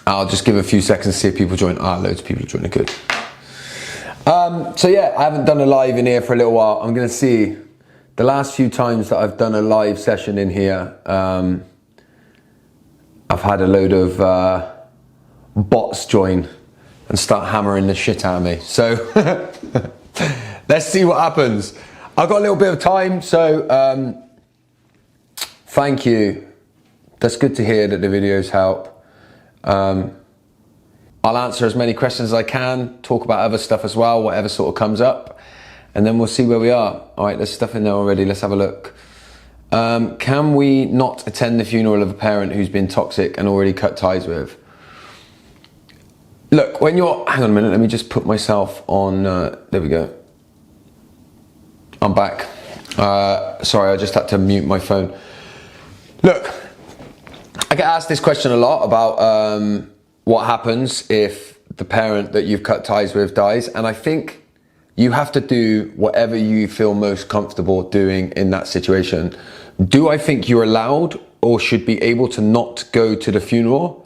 I'll just give a few seconds to see if people join. Loads of people are joining, good. So yeah, I haven't done a live in here for a little while. I'm gonna see, the last few times that I've done a live session in here, I've had a load of bots join and start hammering the shit out of me. So let's see what happens. I've got a little bit of time, so thank you. That's good to hear that the videos help. I'll answer as many questions as I can, talk about other stuff as well, whatever sort of comes up, and then we'll see where we are. All right, there's stuff in there already. Let's have a look. Can we not attend the funeral of a parent who's been toxic and already cut ties with? Look, when you're, hang on a minute, let me just put myself on, there we go. I'm back. Sorry, I just had to mute my phone. Look, I get asked this question a lot about what happens if the parent that you've cut ties with dies, and I think you have to do whatever you feel most comfortable doing in that situation. Do I think you're allowed or should be able to not go to the funeral?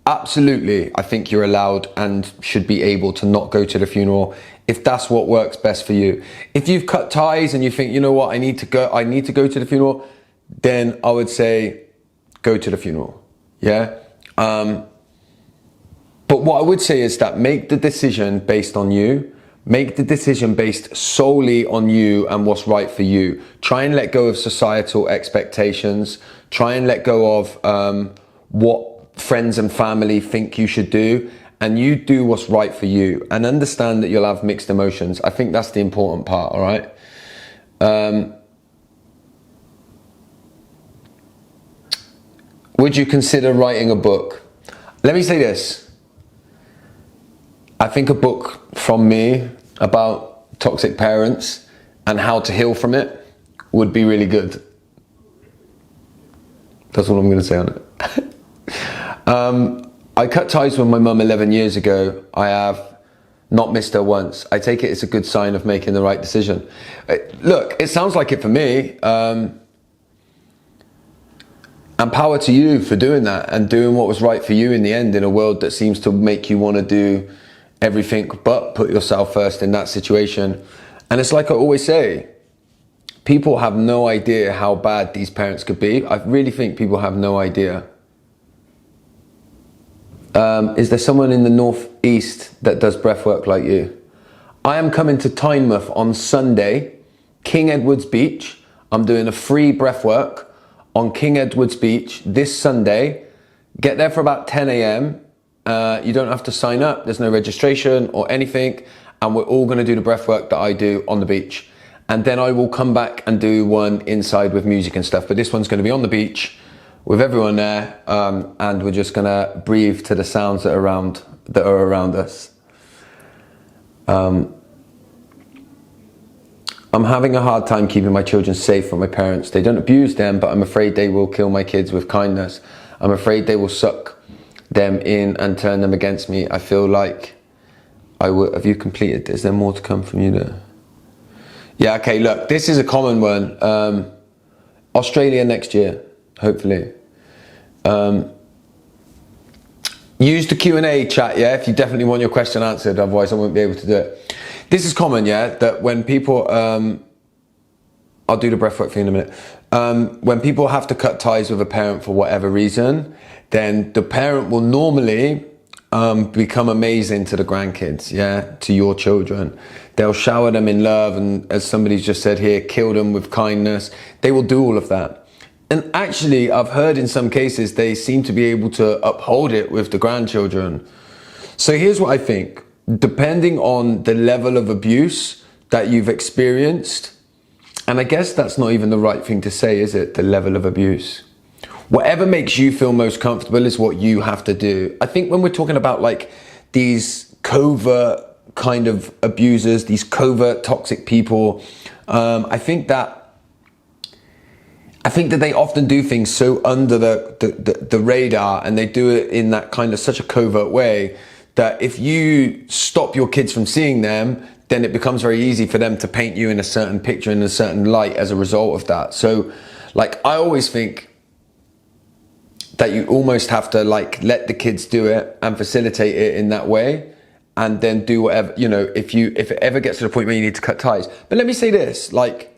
Absolutely, I think you're allowed and should be able to not go to the funeral if that's what works best for you. If you've cut ties and you think, you know what, I need to go to the funeral, then I would say go to the funeral, yeah? But what I would say is that make the decision based on you. Make the decision based solely on you and what's right for you. Try and let go of societal expectations. Try and let go of what friends and family think you should do. And you do what's right for you. And understand that you'll have mixed emotions. I think that's the important part, all right? Would you consider writing a book? Let me say this. I think a book from me about toxic parents and how to heal from it would be really good. That's what I'm going to say on it. I cut ties with my mum 11 years ago. I have not missed her once. I take it as a good sign of making the right decision. Look, it sounds like it for me. And power to you for doing that and doing what was right for you in the end in a world that seems to make you want to do everything but put yourself first in that situation. And it's like I always say, people have no idea how bad these parents could be. I really think people have no idea. Is there someone in the northeast that does breath work like you? I am coming to Tynemouth on Sunday, King Edward's Beach. I'm doing a free breath work on King Edward's Beach this Sunday. Get there for about 10 a.m. You don't have to sign up. There's no registration or anything. And we're all going to do the breath work that I do on the beach. And then I will come back and do one inside with music and stuff. But this one's going to be on the beach with everyone there. And we're just going to breathe to the sounds that are around us. I'm having a hard time keeping my children safe from my parents. They don't abuse them, but I'm afraid they will kill my kids with kindness. I'm afraid they will suck them in and turn them against me. I feel like I would. Have you completed? Is there more to come from you there? Yeah, okay, look, this is a common one. Australia next year, hopefully. Use the Q&A chat, yeah, if you definitely want your question answered, otherwise I won't be able to do it. This is common, yeah, that when people, I'll do the breathwork for you in a minute. When people have to cut ties with a parent for whatever reason, then the parent will normally become amazing to the grandkids, yeah, to your children. They'll shower them in love and, as somebody's just said here, kill them with kindness. They will do all of that. And actually, I've heard in some cases, they seem to be able to uphold it with the grandchildren. So here's what I think. Depending on the level of abuse that you've experienced, and I guess that's not even the right thing to say, is it? The level of abuse. Whatever makes you feel most comfortable is what you have to do. I think when we're talking about like these covert kind of abusers, these covert toxic people, I think that they often do things so under the radar, and they do it in that kind of such a covert way that if you stop your kids from seeing them, then it becomes very easy for them to paint you in a certain picture, in a certain light as a result of that. So like, I always think that you almost have to like let the kids do it and facilitate it in that way, and then do whatever, you know, if it ever gets to the point where you need to cut ties. But let me say this, like,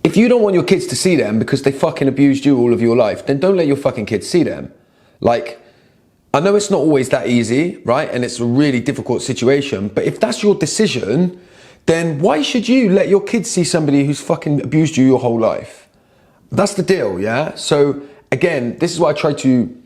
if you don't want your kids to see them because they fucking abused you all of your life, then don't let your fucking kids see them. Like, I know it's not always that easy, right? And it's a really difficult situation, but if that's your decision, then why should you let your kids see somebody who's fucking abused you your whole life? That's the deal, yeah? So again, this is why I try to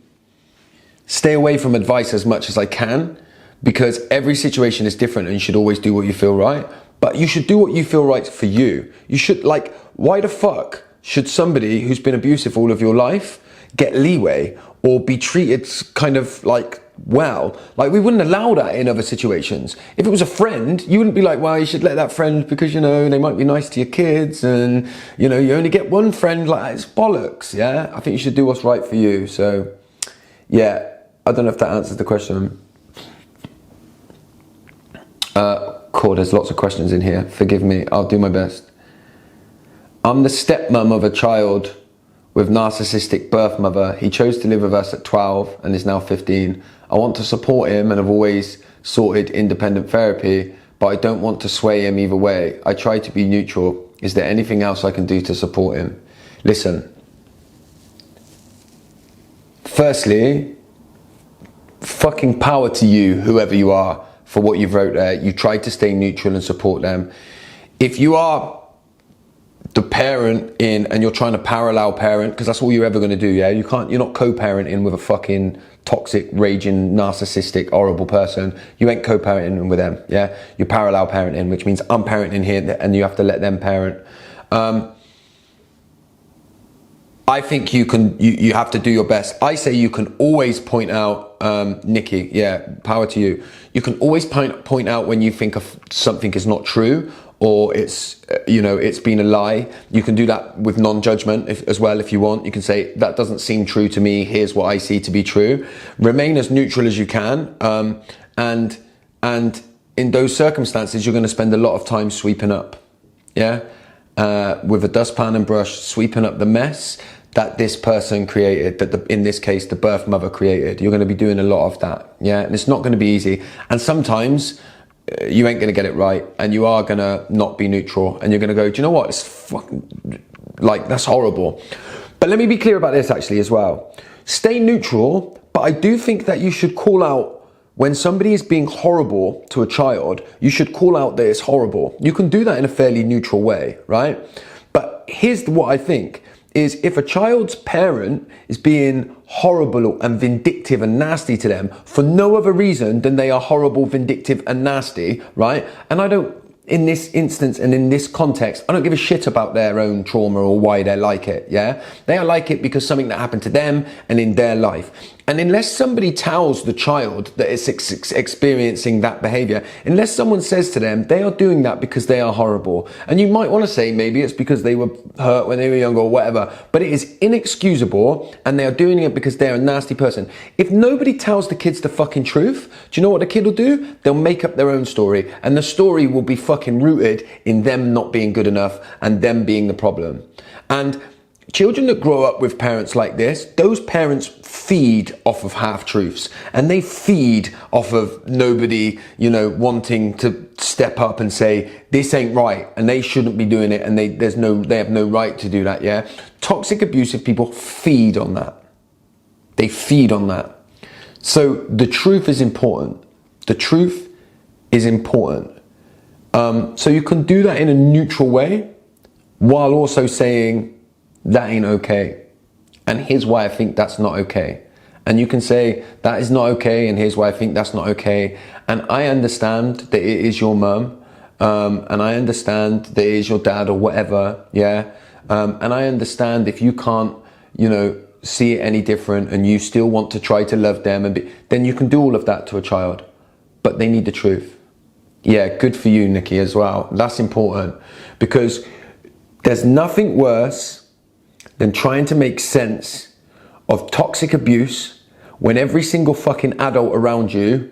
stay away from advice as much as I can, because every situation is different and you should always do what you feel right. But you should do what you feel right for you. You should, like, why the fuck should somebody who's been abusive all of your life get leeway or be treated kind of like, well, like we wouldn't allow that in other situations. If it was a friend, you wouldn't be like, well, you should let that friend because, you know, they might be nice to your kids and, you know, you only get one friend. Like, it's bollocks, yeah? I think you should do what's right for you. So, yeah, I don't know if that answers the question. Cool, there's lots of questions in here. Forgive me, I'll do my best. I'm the stepmom of a child with narcissistic birth mother. He chose to live with us at 12 and is now 15. I want to support him and have always sorted independent therapy, but I don't want to sway him either way. I try to be neutral. Is there anything else I can do to support him? Listen, firstly, fucking power to you, whoever you are, for what you've wrote there. You try to stay neutral and support them. If you are the parent in and you're trying to parallel parent, because that's all you're ever going to do, yeah? You're not co-parenting with a fucking toxic, raging, narcissistic, horrible person. You ain't co-parenting with them, yeah? You're parallel parenting, which means I'm parenting here and you have to let them parent. I think you have to do your best. I say you can always point out, Nikki, yeah, power to you. You can always point out when you think of something is not true or it's, you know, it's been a lie. You can do that with non-judgment as well if you want. You can say, that doesn't seem true to me. Here's what I see to be true. Remain as neutral as you can. And in those circumstances, you're going to spend a lot of time sweeping up, yeah? With a dustpan and brush, sweeping up the mess that this person created, that in this case, the birth mother created. You're going to be doing a lot of that, yeah? And it's not going to be easy. And sometimes you ain't going to get it right and you are going to not be neutral and you're going to go, do you know what? It's fucking, like, that's horrible. But let me be clear about this actually as well. Stay neutral, but I do think that you should call out when somebody is being horrible to a child, you should call out that it's horrible. You can do that in a fairly neutral way, right? But here's what I think is, if a child's parent is being horrible and vindictive and nasty to them for no other reason than they are horrible, vindictive and nasty, right? And I don't, in this instance and in this context, I don't give a shit about their own trauma or why they're like it, yeah? They are like it because something that happened to them and in their life. And unless somebody tells the child that it's experiencing that behavior, unless someone says to them, they are doing that because they are horrible. And you might want to say maybe it's because they were hurt when they were younger or whatever, but it is inexcusable and they are doing it because they're a nasty person. If nobody tells the kids the fucking truth, do you know what the kid will do? They'll make up their own story, and the story will be fucking rooted in them not being good enough and them being the problem. And children that grow up with parents like this, those parents feed off of half-truths and they feed off of nobody, you know, wanting to step up and say, this ain't right and they shouldn't be doing it and they have no right to do that, yeah? Toxic, abusive people feed on that. They feed on that. So the truth is important. The truth is important. So you can do that in a neutral way while also saying, that ain't okay. And here's why I think that's not okay. And you can say, that is not okay, and here's why I think that's not okay. And I understand that it is your mum, and I understand that it is your dad or whatever, yeah? And I understand if you can't, you know, see it any different and you still want to try to love them, then you can do all of that to a child. But they need the truth. Yeah, good for you, Nikki, as well. That's important, because there's nothing worse than trying to make sense of toxic abuse when every single fucking adult around you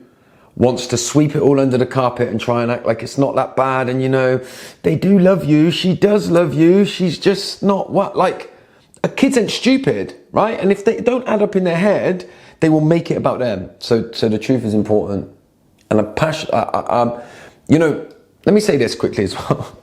wants to sweep it all under the carpet and try and act like it's not that bad. And, you know, they do love you. She does love you. She's just not what, like, kids ain't stupid, right? And if they don't add up in their head, they will make it about them. So the truth is important. And I'm passionate. You know, let me say this quickly as well.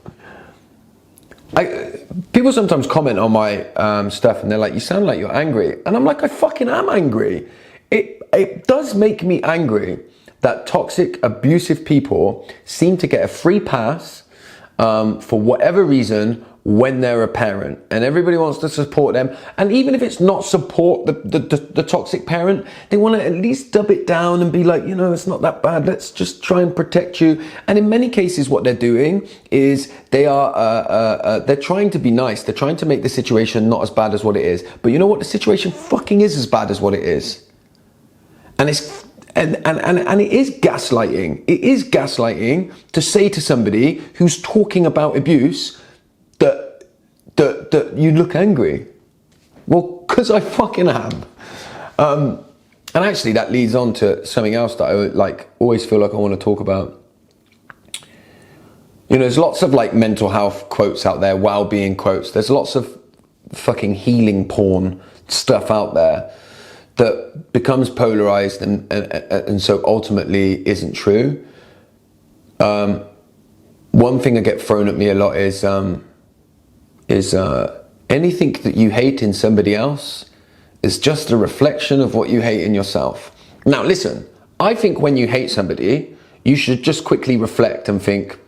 People sometimes comment on my stuff and they're like, you sound like you're angry. And I'm like, I fucking am angry. It does make me angry that toxic, abusive people seem to get a free pass for whatever reason when they're a parent, and everybody wants to support them. And even if it's not support the toxic parent, they want to at least dub it down and be like, you know, it's not that bad, let's just try and protect you. And in many cases what they're doing is they're trying to be nice, they're trying to make the situation not as bad as what it is. But you know what, the situation fucking is as bad as what it is. And it's and it is gaslighting. It is gaslighting to say to somebody who's talking about abuse that you look angry. Well, because I fucking am. And actually that leads on to something else that I always feel like I want to talk about. You know, there's lots of like mental health quotes out there, well-being quotes. There's lots of fucking healing porn stuff out there that becomes polarized and so ultimately isn't true. One thing that get thrown at me a lot is anything that you hate in somebody else is just a reflection of what you hate in yourself. Now listen, I think when you hate somebody, you should just quickly reflect and think,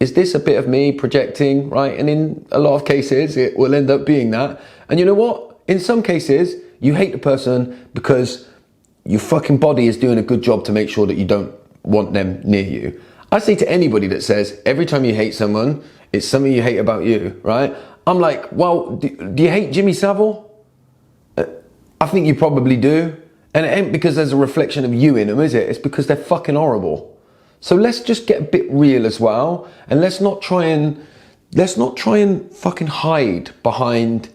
is this a bit of me projecting, right? And in a lot of cases, it will end up being that. And you know what? In some cases, you hate the person because your fucking body is doing a good job to make sure that you don't want them near you. I say to anybody that says, every time you hate someone, it's something you hate about you, right? I'm like, well, do you hate Jimmy Savile? I think you probably do. And it ain't because there's a reflection of you in them, is it? It's because they're fucking horrible. So let's just get a bit real as well. And let's not try and fucking hide behind,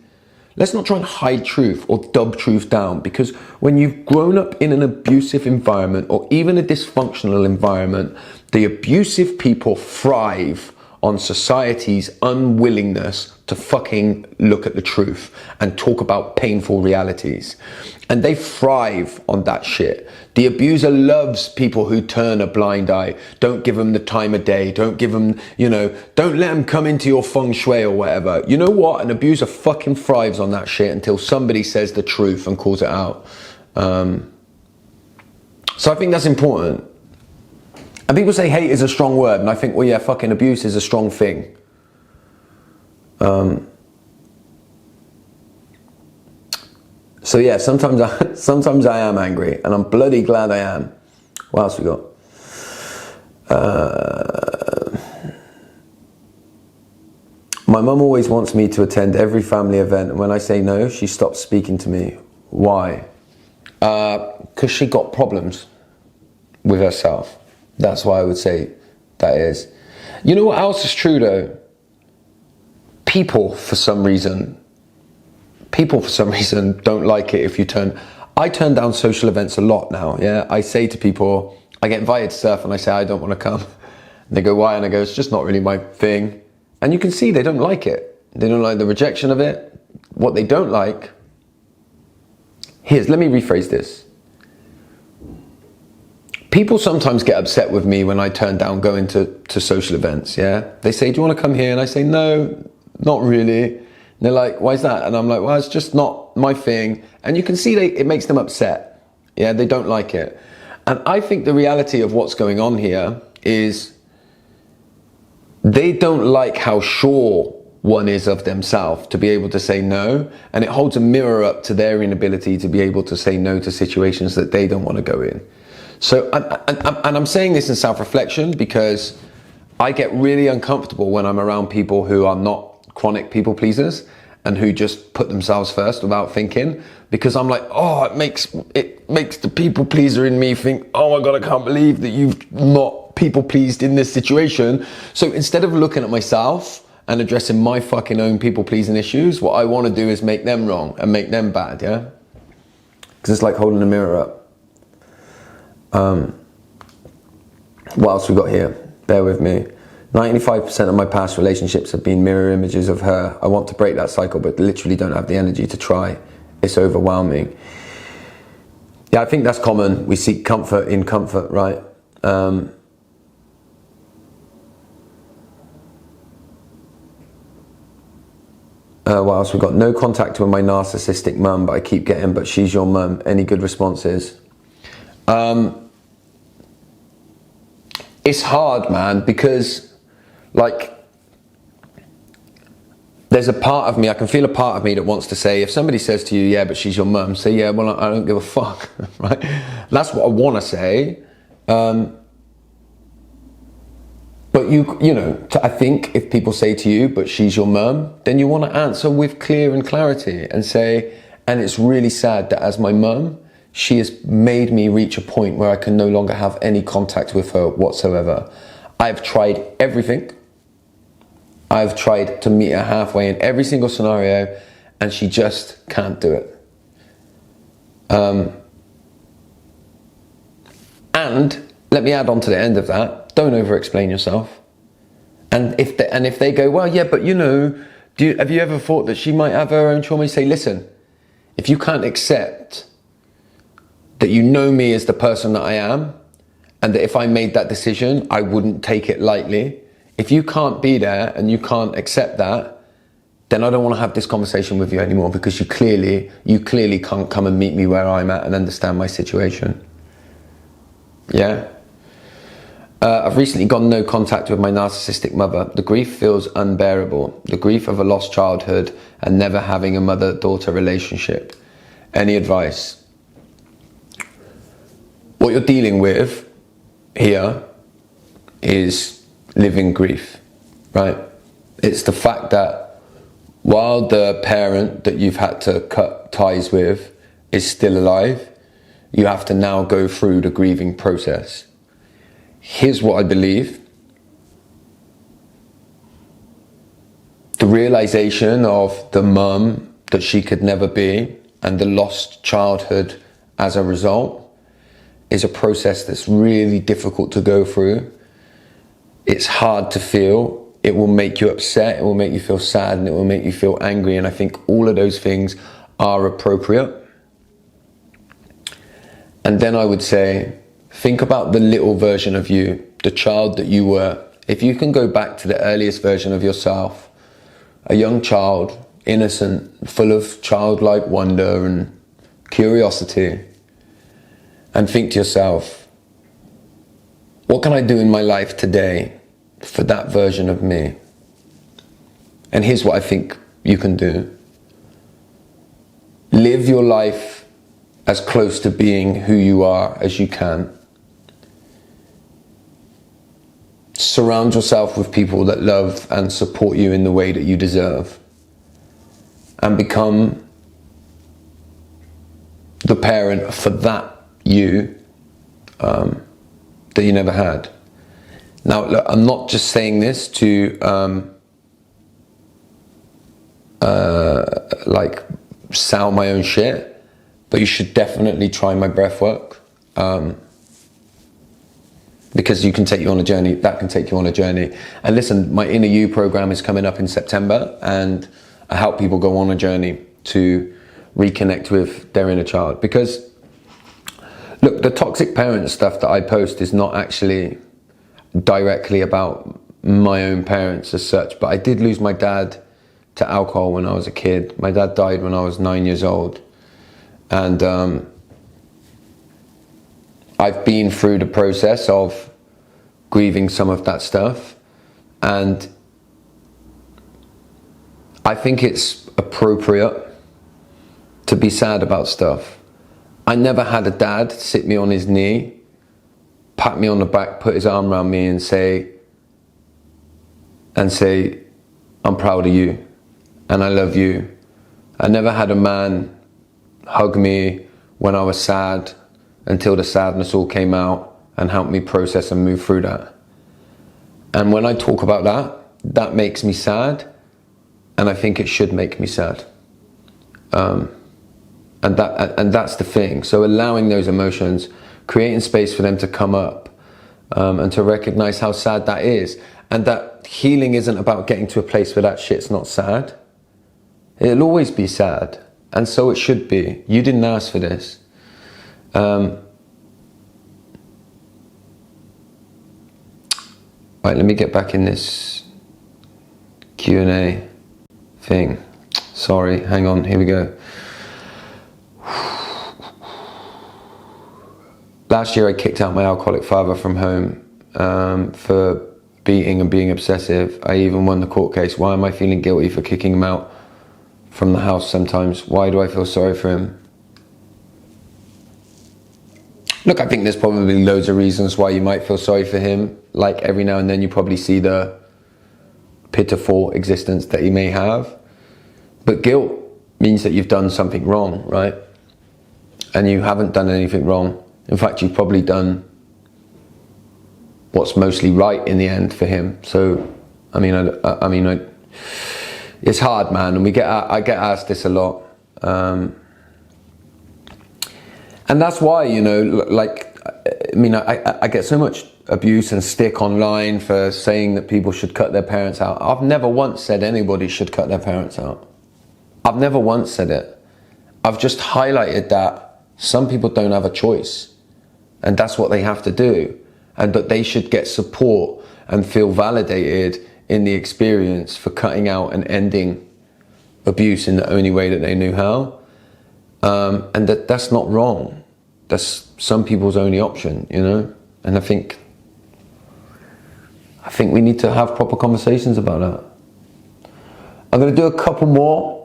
let's not try and hide truth or dub truth down, because when you've grown up in an abusive environment or even a dysfunctional environment, the abusive people thrive on society's unwillingness to fucking look at the truth and talk about painful realities. And they thrive on that shit. The abuser loves people who turn a blind eye. Don't give them the time of day. Don't give them, you know, don't let them come into your feng shui or whatever. You know what? An abuser fucking thrives on that shit until somebody says the truth and calls it out. So I think that's important. And people say hate is a strong word, and I think, well, yeah, fucking abuse is a strong thing. So yeah, sometimes I am angry, and I'm bloody glad I am. What else we got? My mum always wants me to attend every family event, and when I say no, she stops speaking to me. Why? Because she got problems with herself. That's why I would say that is. You know what else is true though? People for some reason don't like it if you turn. I turn down social events a lot now, yeah? I say to people, I get invited to stuff and I say I don't want to come. And they go, why? And I go, it's just not really my thing. And you can see they don't like it. They don't like the rejection of it. What they don't like, let me rephrase this. People sometimes get upset with me when I turn down going to social events, yeah? They say, do you want to come here? And I say, no, not really. And they're like, why is that? And I'm like, well, it's just not my thing. And you can see it makes them upset. Yeah, they don't like it. And I think the reality of what's going on here is they don't like how sure one is of themselves to be able to say no. And it holds a mirror up to their inability to be able to say no to situations that they don't want to go in. So, and I'm saying this in self-reflection because I get really uncomfortable when I'm around people who are not chronic people pleasers and who just put themselves first without thinking, because I'm like, oh, it makes the people pleaser in me think, oh my God, I can't believe that you've not people pleased in this situation. So instead of looking at myself and addressing my fucking own people pleasing issues, what I want to do is make them wrong and make them bad, yeah? Because it's like holding a mirror up. What else we got here? Bear with me. 95% of my past relationships have been mirror images of her. I want to break that cycle, but literally don't have the energy to try. It's overwhelming. Yeah, I think that's common. We seek comfort in comfort, right? What else we got? No contact with my narcissistic mum, but I keep getting, but she's your mum. Any good responses? It's hard, man, because like there's a part of me, I can feel a part of me that wants to say, if somebody says to you, yeah, but she's your mum, say, yeah, well, I don't give a fuck, right? That's what I want to say. But you know, I think if people say to you, but she's your mum, then you want to answer with clear and clarity and say, and it's really sad that as my mum, she has made me reach a point where I can no longer have any contact with her whatsoever. I've tried everything. I've tried to meet her halfway in every single scenario, and she just can't do it. And let me add on to the end of that, don't over-explain yourself. And if they go, well, yeah, but you know, have you ever thought that she might have her own trauma? You say, listen, if you can't accept that you know me as the person that I am, and that if I made that decision, I wouldn't take it lightly. If you can't be there and you can't accept that, then I don't want to have this conversation with you anymore, because you clearly can't come and meet me where I'm at and understand my situation. Yeah? I've recently got no contact with my narcissistic mother. The grief feels unbearable. The grief of a lost childhood and never having a mother-daughter relationship. Any advice? What you're dealing with here is living grief, right? It's the fact that while the parent that you've had to cut ties with is still alive, you have to now go through the grieving process. Here's what I believe. The realization of the mum that she could never be and the lost childhood as a result is a process that's really difficult to go through. It's hard to feel. It will make you upset, it will make you feel sad, and it will make you feel angry. And I think all of those things are appropriate. And then I would say, think about the little version of you, the child that you were. If you can go back to the earliest version of yourself, a young child, innocent, full of childlike wonder and curiosity, and think to yourself, what can I do in my life today for that version of me? And here's what I think you can do. Live your life as close to being who you are as you can. Surround yourself with people that love and support you in the way that you deserve. And become the parent for that you that you never had. Now, look, I'm not just saying this to like sell my own shit, but you should definitely try my breath work, because you can take you on a journey. That can take you on a journey. And listen, my Inner You program is coming up in September, and I help people go on a journey to reconnect with their inner child. Because look, the toxic parent stuff that I post is not actually directly about my own parents as such, but I did lose my dad to alcohol when I was a kid. My dad died when I was 9 years old. And I've been through the process of grieving some of that stuff. And I think it's appropriate to be sad about stuff. I never had a dad sit me on his knee, pat me on the back, put his arm around me and say, I'm proud of you and I love you. I never had a man hug me when I was sad until the sadness all came out and helped me process and move through that. And when I talk about that, that makes me sad, and I think it should make me sad. And that's the thing. So allowing those emotions, creating space for them to come up, and to recognize how sad that is, and that healing isn't about getting to a place where that shit's not sad. It'll always be sad, and so it should be. You didn't ask for this. Right, let me get back in this Q&A thing. Sorry, hang on, here we go. Last year I kicked out my alcoholic father from home for beating and being obsessive. I even won the court case. Why am I feeling guilty for kicking him out from the house sometimes? Why do I feel sorry for him? Look, I think there's probably loads of reasons why you might feel sorry for him. Like every now and then you probably see the pitiful existence that he may have. But guilt means that you've done something wrong, right? And you haven't done anything wrong. In fact, you've probably done what's mostly right in the end for him. So, I mean, it's hard, man. And I get asked this a lot. And that's why, you know, like, I mean, I get so much abuse and stick online for saying that people should cut their parents out. I've never once said anybody should cut their parents out. I've never once said it. I've just highlighted that some people don't have a choice, and that's what they have to do, and that they should get support and feel validated in the experience for cutting out and ending abuse in the only way that they knew how. And that's not wrong. That's some people's only option, you know? And I think we need to have proper conversations about that. I'm going to do a couple more.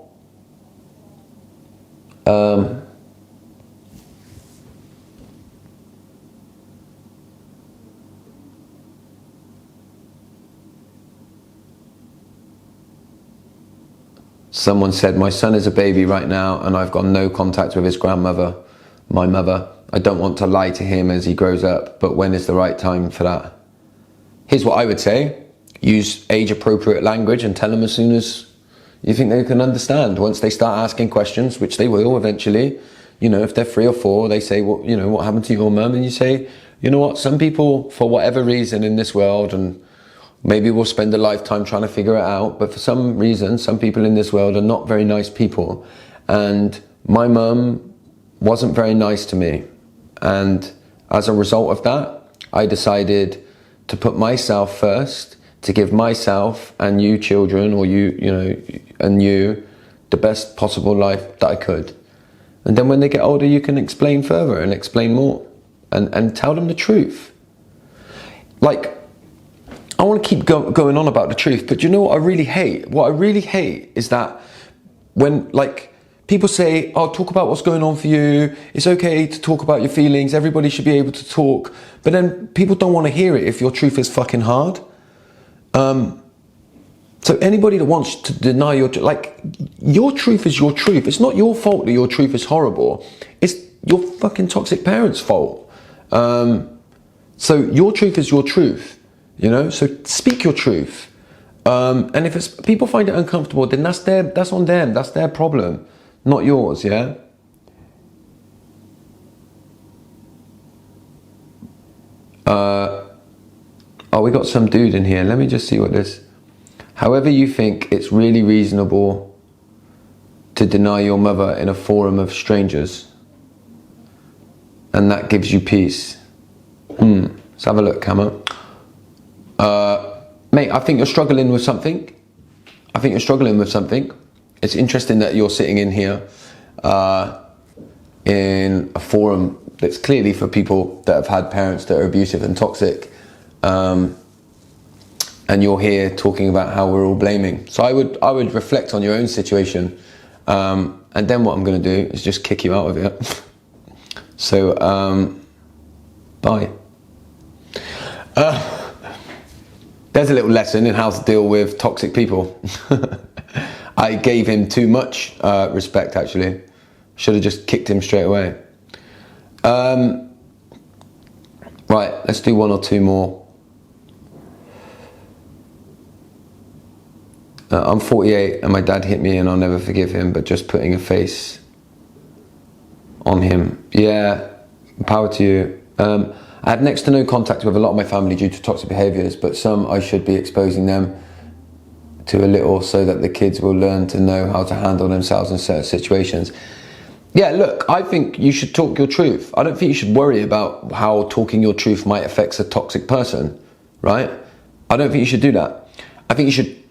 Someone said, my son is a baby right now and I've got no contact with his grandmother, my mother. I don't want to lie to him as he grows up, but when is the right time for that? Here's what I would say. Use age-appropriate language and tell them as soon as you think they can understand. Once they start asking questions, which they will eventually, you know, if they're 3 or 4, they say, well, you know, what happened to your mum? And you say, you know what, some people, for whatever reason in this world, and maybe we'll spend a lifetime trying to figure it out, but for some reason, some people in this world are not very nice people. And my mum wasn't very nice to me. And as a result of that, I decided to put myself first, to give myself and you children, or you know, and you, the best possible life that I could. And then when they get older, you can explain further and explain more and tell them the truth. Like, I want to keep going on about the truth, but you know what I really hate? What I really hate is that when, like, people say, oh, talk about what's going on for you. It's okay to talk about your feelings. Everybody should be able to talk. But then people don't want to hear it if your truth is fucking hard. So anybody that wants to deny your truth is your truth. It's not your fault that your truth is horrible. It's your fucking toxic parents' fault. So your truth is your truth, you know? So speak your truth. And if people find it uncomfortable, then that's on them. That's their problem. Not yours, yeah? Oh, we got some dude in here. Let me just see what this... However you think it's really reasonable to deny your mother in a forum of strangers, and that gives you peace. Let's have a look, Camera. Mate, I think you're struggling with something. It's interesting that you're sitting in here in a forum that's clearly for people that have had parents that are abusive and toxic, and you're here talking about how we're all blaming. So I would reflect on your own situation, and then what I'm going to do is just kick you out of it. So bye. There's a little lesson in how to deal with toxic people. I gave him too much respect, actually. Should have just kicked him straight away. Right, let's do 1 or 2 more. I'm 48 and my dad hit me and I'll never forgive him, but just putting a face on him. Yeah, power to you. I have next to no contact with a lot of my family due to toxic behaviours, but some I should be exposing them to a little so that the kids will learn to know how to handle themselves in certain situations. Yeah, look, I think you should talk your truth. I don't think you should worry about how talking your truth might affect a toxic person, right? I don't think you should do that. I think you should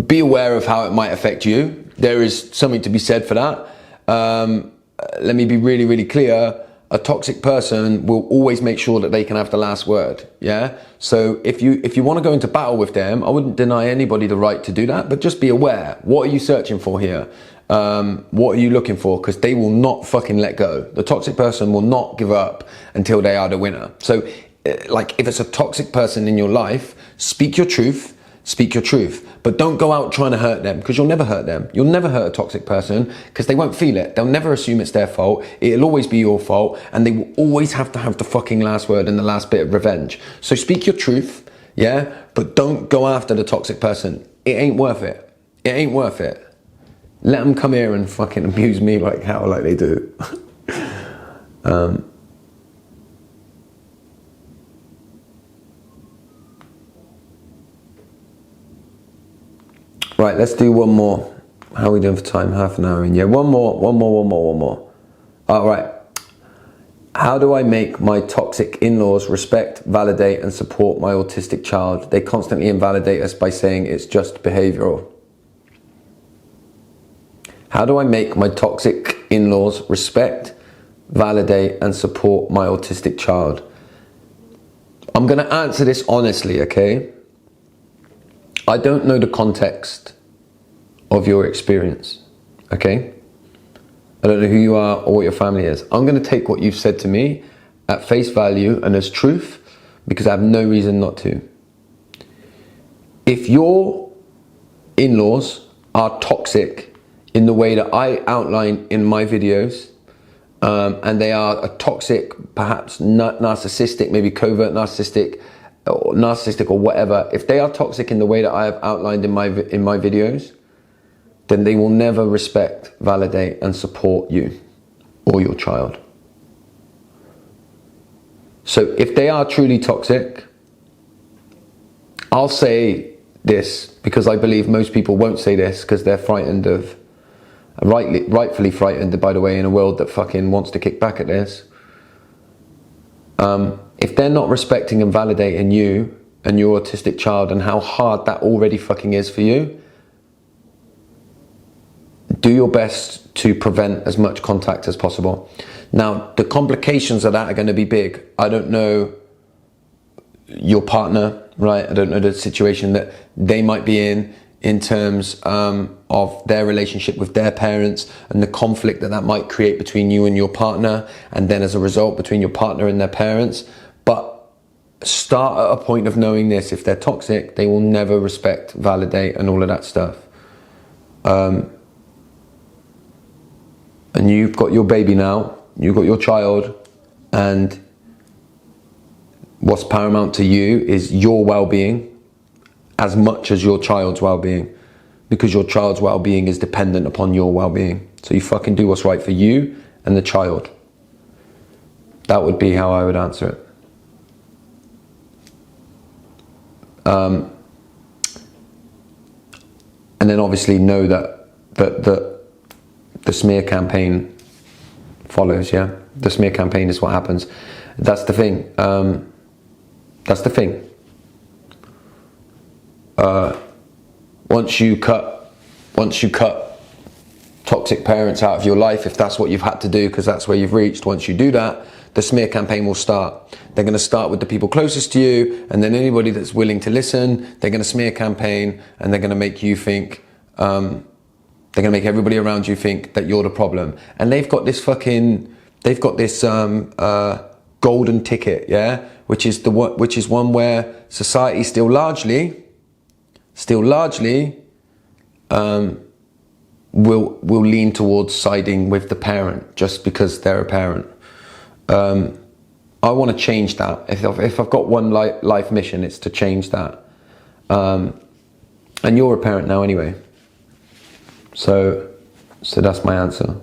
be aware of how it might affect you. There is something to be said for that. Let me be really, really clear. A toxic person will always make sure that they can have the last word, yeah? So if you want to go into battle with them, I wouldn't deny anybody the right to do that, but just be aware. What are you searching for here? What are you looking for? Because they will not fucking let go. The toxic person will not give up until they are the winner. So like if it's a toxic person in your life, speak your truth, but don't go out trying to hurt them, because you'll never hurt them. You'll never hurt a toxic person because they won't feel it. They'll never assume it's their fault. It'll always be your fault, and they will always have to have the fucking last word and the last bit of revenge. So speak your truth, yeah, but don't go after the toxic person. It ain't worth it. It ain't worth it. Let them come here and fucking abuse me like they do. Right, let's do one more. How are we doing for time? Half an hour in. Yeah, one more. All right. How do I make my toxic in-laws respect, validate, and support my autistic child? They constantly invalidate us by saying it's just behavioral. How do I make my toxic in-laws respect, validate, and support my autistic child? I'm going to answer this honestly, okay? I don't know the context of your experience, okay? I don't know who you are or what your family is. I'm going to take what you've said to me at face value and as truth, because I have no reason not to. If your in-laws are toxic in the way that I outline in my videos, and they are a toxic, perhaps narcissistic, maybe covert narcissistic or whatever, if they are toxic in the way that I have outlined in my videos, then they will never respect, validate, and support you or your child. So if they are truly toxic, I'll say this because I believe most people won't say this because they're frightened of, rightfully frightened, by the way, in a world that fucking wants to kick back at this. If they're not respecting and validating you and your autistic child and how hard that already fucking is for you, do your best to prevent as much contact as possible. Now, the complications of that are going to be big. I don't know your partner, right? I don't know the situation that they might be in terms of their relationship with their parents and the conflict that might create between you and your partner, and then as a result between your partner and their parents. But start at a point of knowing this: if they're toxic, they will never respect, validate, and all of that stuff. And you've got your baby now, you've got your child, and what's paramount to you is your well-being as much as your child's well-being, because your child's well-being is dependent upon your well-being. So you fucking do what's right for you and the child. That would be how I would answer it. And then obviously know that the smear campaign follows, yeah? The smear campaign is what happens. That's the thing. That's the thing. Once you cut toxic parents out of your life, if that's what you've had to do, because that's where you've reached, once you do that, the smear campaign will start. They're going to start with the people closest to you, and then anybody that's willing to listen, they're going to smear campaign, and they're going to make you think, they're going to make everybody around you think that you're the problem. And they've got this golden ticket, yeah, which is one where society still largely will lean towards siding with the parent just because they're a parent. I want to change that. If I've got one life mission, it's to change that. And you're a parent now anyway. So that's my answer.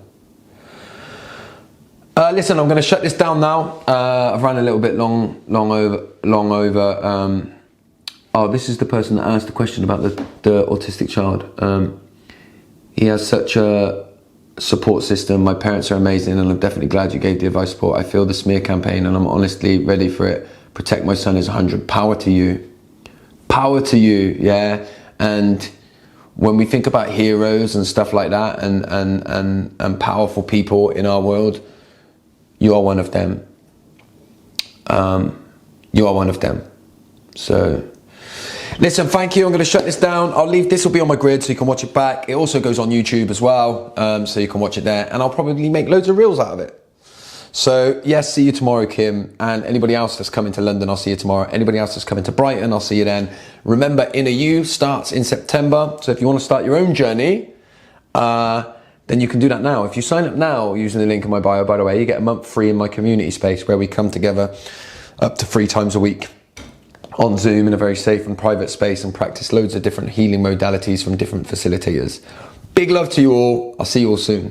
Listen, I'm going to shut this down now. I've run a little bit long over. Oh, this is the person that asked the question about the autistic child. He has such a support system. My parents are amazing, and I'm definitely glad you gave the advice support. I feel the smear campaign, and I'm honestly ready for it. Protect my son is 100. Power to you. Power to you, yeah. And when we think about heroes and stuff like that, and powerful people in our world, you are one of them. You are one of them. So, listen, thank you. I'm going to shut this down. This will be on my grid so you can watch it back. It also goes on YouTube as well, so you can watch it there. And I'll probably make loads of reels out of it. So, yes, see you tomorrow, Kim. And anybody else that's coming to London, I'll see you tomorrow. Anybody else that's coming to Brighton, I'll see you then. Remember, Inner You starts in September. So if you want to start your own journey, then you can do that now. If you sign up now using the link in my bio, by the way, you get a month free in my community space where we come together up to 3 times a week on Zoom in a very safe and private space and practice loads of different healing modalities from different facilitators. Big love to you all. I'll see you all soon.